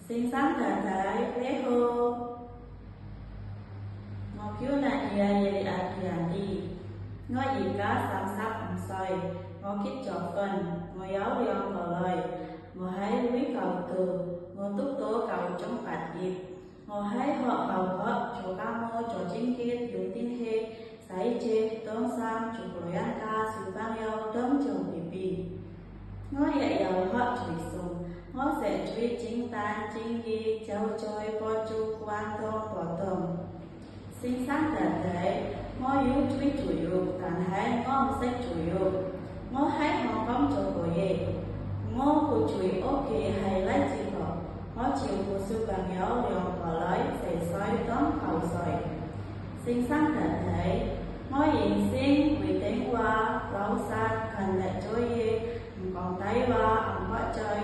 Xinh xắn thà thái lễ hô ngô cứu nà kia yê à kia đi ngô gì cá xăm sắc xoay ngô kít trọ phần ngô giáo liông vào lời ngô hãy quý cầu từ ngô túc tố cầu chống phạt dịp ngô hãy họ cầu hót chỗ ca mô chỗ chính kiết dùng tin hê sái chê tốn xăm chụp lối ăn ca sự vang yêu đống chồng bì bì ngô dạy dầu họ chùi sùng ngô sẽ truy chính tan chính ghi cháu trôi bó chú quan tôn bỏ tồng sinh sáng tận thể ngô yếu truy chủ yếu tận hãy ngô một sách chủ yếu ngô hãy họ bóng cho cổ ye ngô của chuối ok hay lấy chỉ có ngô chịu của sư bằng yếu liều có lấy sẽ xoay tóm khẩu xoay sinh sáng tận thể ngô hiện sinh vì tính qua lâu xa khẩn lệ trôi ye còn tay qua ông vợ chơi